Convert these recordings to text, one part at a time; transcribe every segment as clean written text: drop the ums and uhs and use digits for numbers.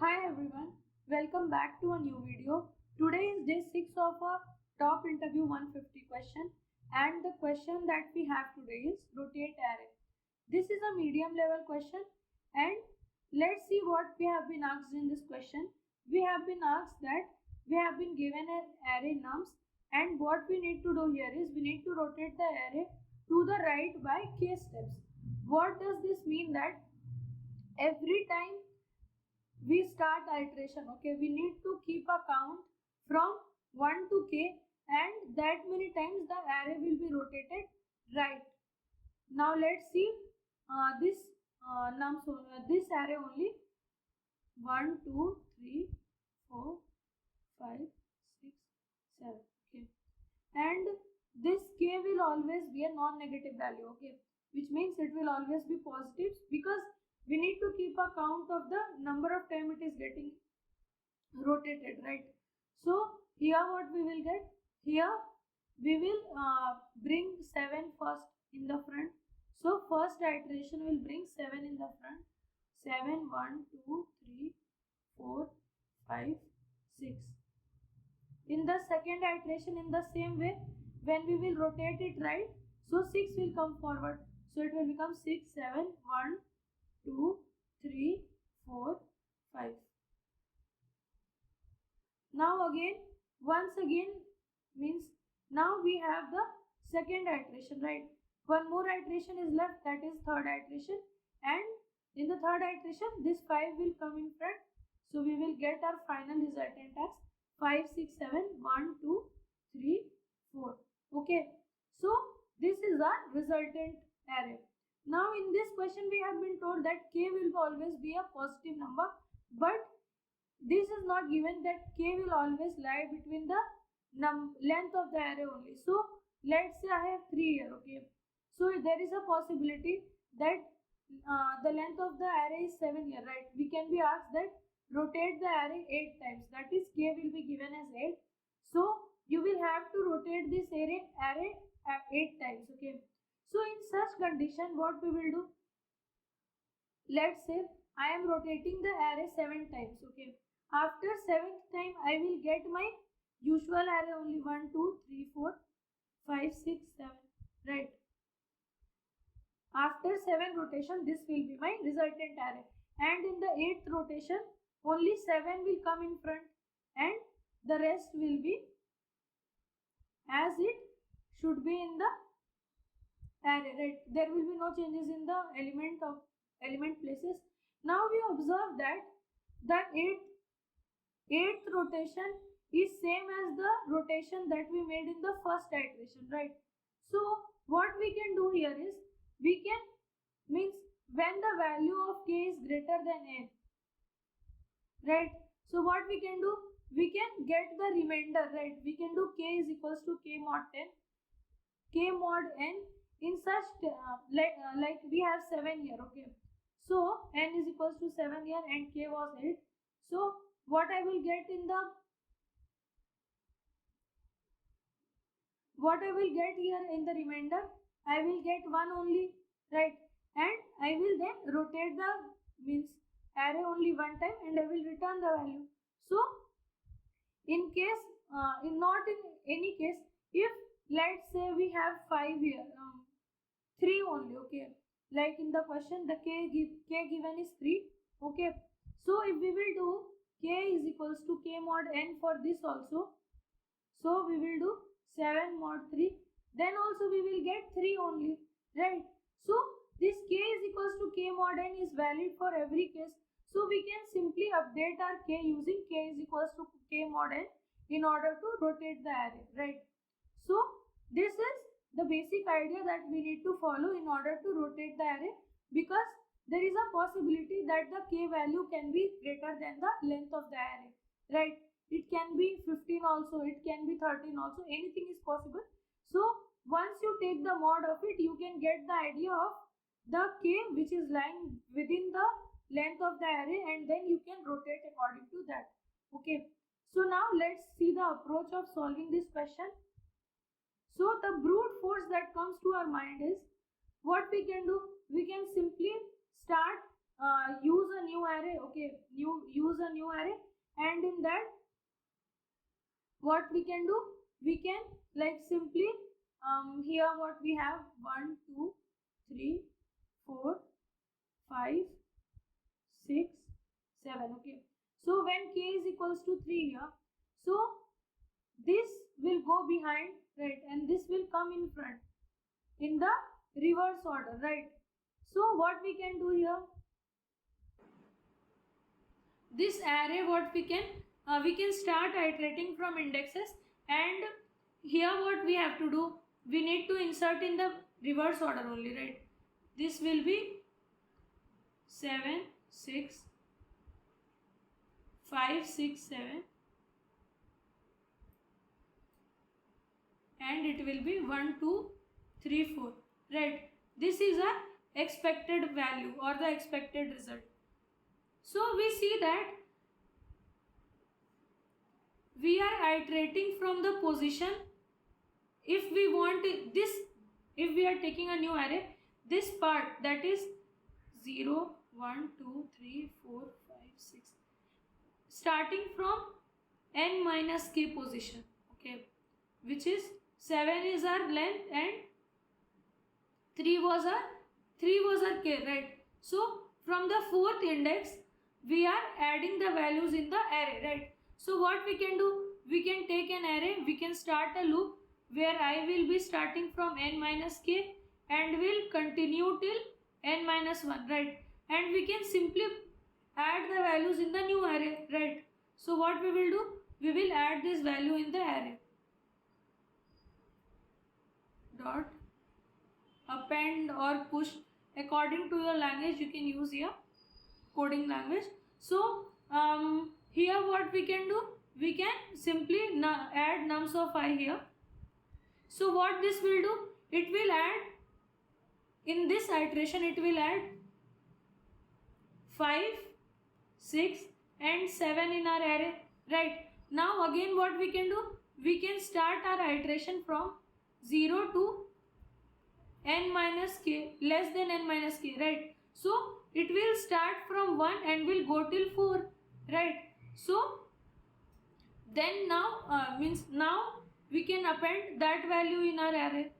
Hi everyone, welcome back to a new video. Today is day 6 of a top interview 150 question, and the question that we have today is rotate array. This is a medium level question, and let's see what we have been asked in this question. We have been asked that we have been given an array nums, and what we need to do here is we need to rotate the array to the right by k steps. What does this mean? That every time we start iteration, okay, we need to keep a count from 1 to k, and that many times the array will be rotated right. Now let's see this this array only 1 2 3 4 5 6 7, okay, and this k will always be a non-negative value, okay, which means it will always be positive because we need to keep a count of the number of time it is getting rotated, right? So here what we will get, here we will bring 7 first in the front. So first iteration will bring 7 in the front. 7 1 2 3 4 5 6. In the second iteration, in the same way, when we will rotate it right, so 6 will come forward, so it will become 6 7 1 2 3 4 5. Now again, once again means now we have the second iteration, right? One more iteration is left, that is third iteration, and in the third iteration this 5 will come in front, so we will get our final resultant as 5 6 7 1 2 3 4. Okay, so this is our resultant array. Now in this question we have been told that k will always be a positive number, but this is not given that k will always lie between the length of the array only. So let's say I have 3 here, okay, so there is a possibility that the length of the array is 7 here, right? We can be asked that rotate the array 8 times, that is k will be given as 8. So you will have to rotate this array 8 times, okay. So in such condition what we will do, let's say I am rotating the array 7 times, okay. After 7th time I will get my usual array only 1 2 3 4 5 6 7, right? After 7 rotation this will be my resultant array, and in the 8th rotation only 7 will come in front and the rest will be as it should be in the array, right? There will be no changes in the element places. Now we observe that the eighth rotation is same as the rotation that we made in the first iteration, right? So what we can do here is we can means when the value of k is greater than n, right? So what we can do, we can get the remainder, right? We can do k is equals to k mod 10, k mod n in such like we have 7 here, okay. So n is equals to 7 here and k was 8. So what I will get in the here in the remainder, I will get 1 only, right? And I will then rotate the means array only 1 time and I will return the value. So in case in not in any case, if let's say we have 5 here, 3 only, okay, like in the question the k given is 3, okay. So if we will do k is equals to k mod n for this also, so we will do 7 mod 3, then also we will get 3 only, right? So this k is equals to k mod n is valid for every case, so we can simply update our k using k is equals to k mod n in order to rotate the array, right? So this is the basic idea that we need to follow in order to rotate the array, because there is a possibility that the k value can be greater than the length of the array, right? It can be 15 also, it can be 13 also, anything is possible. So once you take the mod of it, you can get the idea of the k which is lying within the length of the array, and then you can rotate according to that, okay. So now let's see the approach of solving this question. So the brute force that comes to our mind is, what we can do, we can simply start use a new array, okay, use a new array, and in that what we can do, we can like simply here what we have 1 2 3 4 5 6 7. Okay, so when k is equals to 3 here, so this will go behind, right, and this will come in front in the reverse order, right? So what we can do here, this array what we can start iterating from indexes, and here what we have to do, we need to insert in the reverse order only, right? This will be 7 6 5 6 7, and it will be 1 2 3 4, right? This is a expected value or the expected result. So we see that we are iterating from the position. If we want this, if we are taking a new array, this part that is 0 1 2 3 4 5 6, starting from n minus k position, okay, which is 7 is our length and 3 was our k, right? So from the fourth index we are adding the values in the array, right? So what we can do, we can take an array, we can start a loop where I will be starting from n minus k and will continue till n minus 1, right? And we can simply add the values in the new array, right? So what we will do, we will add this value in the array. Dot append or push, according to your language you can use here coding language. So here what we can do, we can simply add nums of I here. So what this will do, it will add, in this iteration it will add 5 6 and 7 in our array, right? Now again what we can do, we can start our iteration from 0 to n minus k, less than n minus k, right? So it will start from 1 and will go till 4, right? So then now means now we can append that value in our array.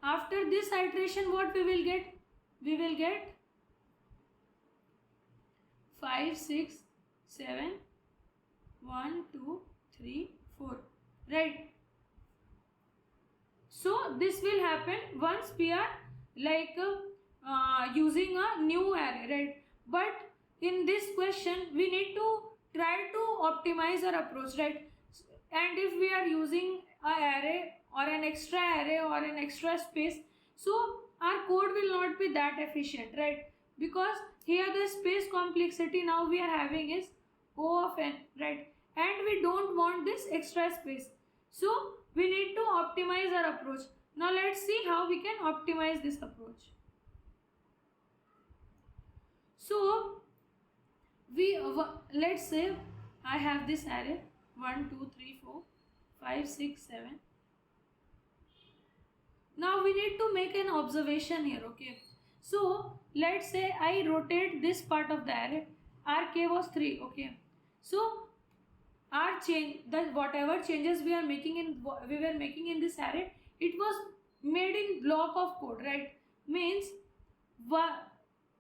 After this iteration what we will get, we will get 5 6 7 1 2 3 4, right? So this will happen once we are like using a new array, right? But in this question we need to try to optimize our approach, right? And if we are using an array or an extra array or an extra space, so our code will not be that efficient, right? Because here the space complexity now we are having is O of n, right? And we don't want this extra space, so we need to optimize our approach. Now let's see how we can optimize this approach. So we let's say I have this array 1 2 3 4 5 6 7. Now we need to make an observation here, okay? So let's say I rotate this part of the array, rk was 3, okay? So our change, that whatever changes we were making in this array, it was made in block of code, right? Means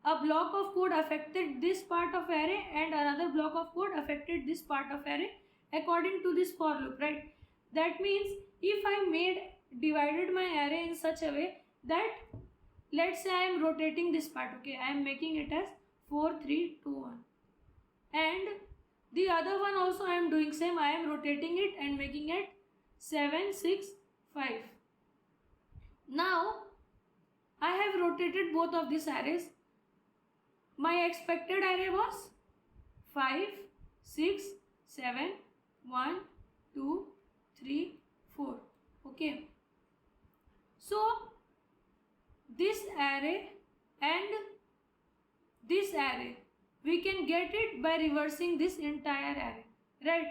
a block of code affected this part of array and another block of code affected this part of array according to this for loop, right? That means if I divided my array in such a way that, let's say I am rotating this part, okay, I am making it as 4 3 2 1, and the other one also I am doing same, I am rotating it and making it 7 6 5. Now I have rotated both of these arrays. My expected array was 5 6 7 1 2 3 4, okay? So this array and this array, we can get it by reversing this entire array, right?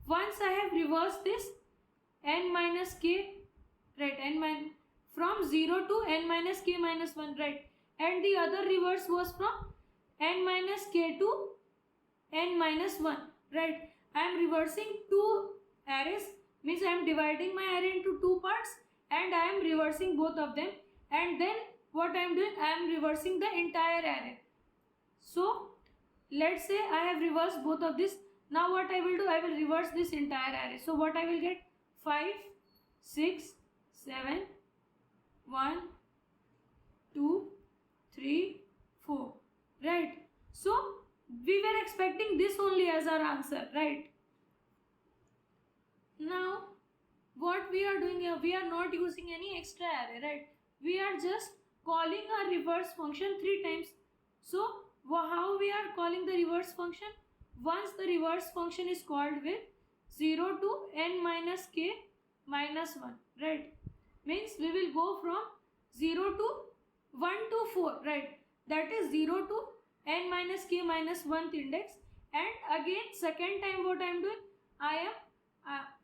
Once I have reversed this n minus k, right, from 0 to n minus k minus 1, right? and the other reverse was from n minus k to n minus 1, right? I am reversing two arrays, means I am dividing my array into two parts and I am reversing both of them, and then what I am doing, I am reversing the entire array. So let's say I have reversed both of this. Now what I will do, I will reverse this entire array. So what I will get, 5, 6, 7, 1, 2, 3, 4, right? So we were expecting this only as our answer, right? Now what we are doing here, we are not using any extra array, right? We are just calling our reverse function 3 times. So how we are calling the reverse function? Once the reverse function is called with 0 to n minus k minus 1, right? Means we will go from 0 to 1 to 4, right? That is 0 to n minus k minus 1th index, and again second time what I am doing, I am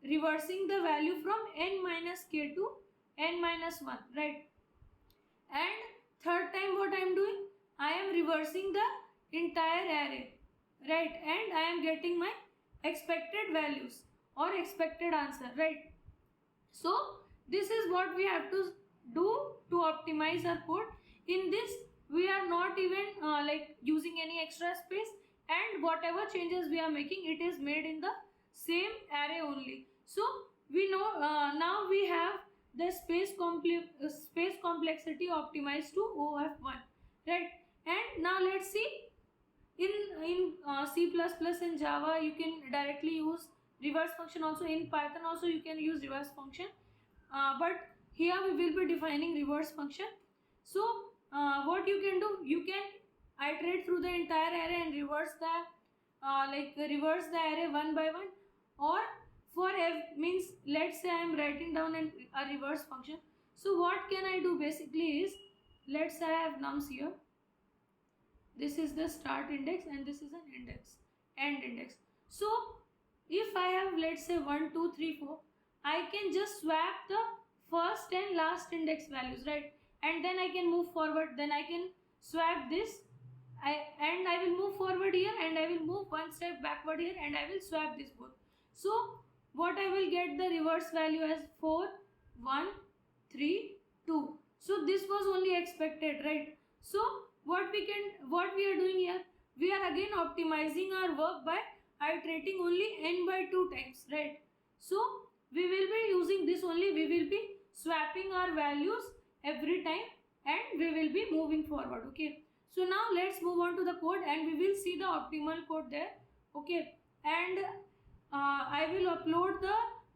reversing the value from n minus k to n minus 1, right? And third time what I am doing, I am reversing the entire array, right? And I am getting my expected values or expected answer, right? So this is what we have to do to optimize our code. In this we are not even like using any extra space, and whatever changes we are making, it is made in the same array only. So we know now we have the space complexity optimized to OF1, right? And now let's see, in C++ and Java you can directly use reverse function. Also in Python also you can use reverse function, but here we will be defining reverse function. So what you can do, you can iterate through the entire array and reverse the reverse the array one by one, or for f means let's say I am writing down a reverse function. So what can I do basically is, let's say I have nums here, this is the start index and this is an index, end index. So if I have, let's say 1 2 3 4, I can just swap the first and last index values, right? And then I can move forward, then I can swap this, and I will move forward here, and I will move one step backward here, and I will swap this both. So what I will get the reverse value as 4 1 3 2. So this was only expected, right? So what we are doing here, we are again optimizing our work by iterating only n by 2 times, right? So we will be using this only, we will be swapping our values every time and we will be moving forward. Okay, so now let's move on to the code and we will see the optimal code there. Okay, and I will upload the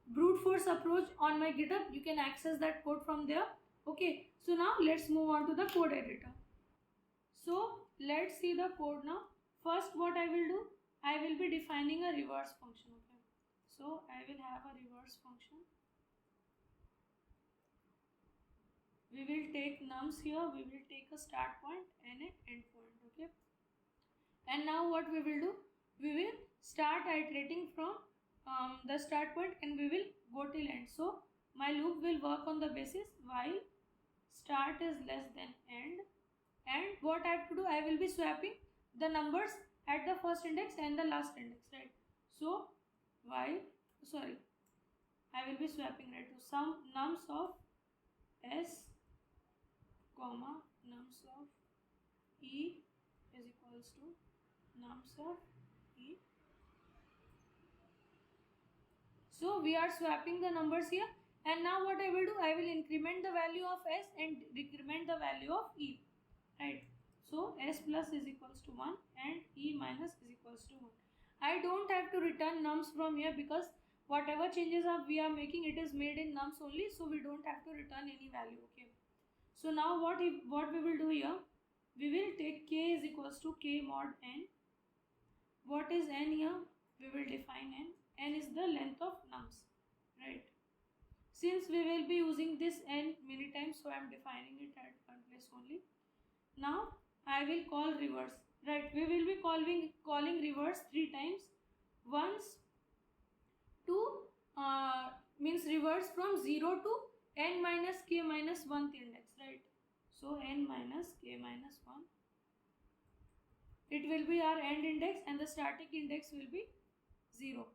brute force approach on my GitHub. You can access that code from there. Okay, so now let's move on to the code editor. So let's see the code now. First what I will do, I will be defining a reverse function. Okay, so I will have a reverse function. We will take nums here, we will take a start point and an end point. Okay, and now what we will do, we will start iterating from the start point and we will go till end. So my loop will work on the basis while start is less than end, and what I have to do, I will be swapping the numbers at the first index and the last index, right? So while I will be swapping, right, to some nums of s comma nums of e is equals to nums of e. So we are swapping the numbers here, and now what I will do, I will increment the value of s and decrement the value of e, right? So s plus is equals to 1 and e minus is equals to 1. I don't have to return nums from here because whatever changes we are making, it is made in nums only, so we don't have to return any value. Okay, so now what we will do here, we will take k is equals to k mod n. What is n here? We will define n. N is the length of nums, right? Since we will be using this n many times, so I am defining it at one place only. Now I will call reverse, right? We will be calling reverse 3 times. Once to means reverse from 0 to n minus k minus 1th index, right? So n minus k minus 1. It will be our end index and the static index will be 0.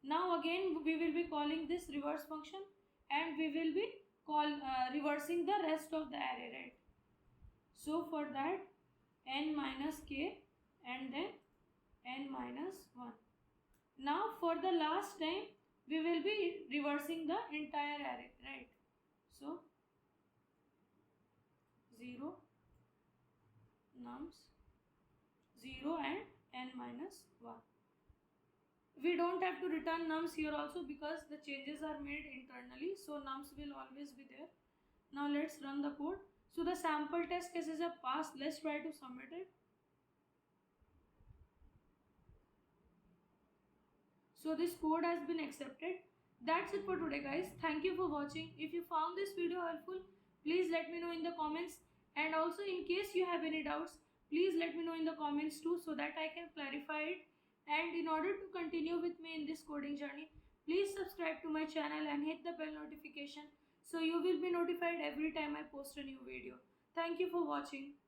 Now again we will be calling this reverse function and we will be reversing the rest of the array, right? So for that n minus k and then n minus 1. Now for the last time we will be reversing the entire array, right? So 0 nums 0 and n minus 1. We don't have to return nums here also because the changes are made internally, so nums will always be there. Now let's run the code. So the sample test cases are passed. Let's try to submit it. So this code has been accepted. That's it for today, guys. Thank you for watching. If you found this video helpful, please let me know in the comments, and also in case you have any doubts, please let me know in the comments too, so that I can clarify it. And in order to continue with me in this coding journey, please subscribe to my channel and hit the bell notification so you will be notified every time I post a new video. Thank you for watching.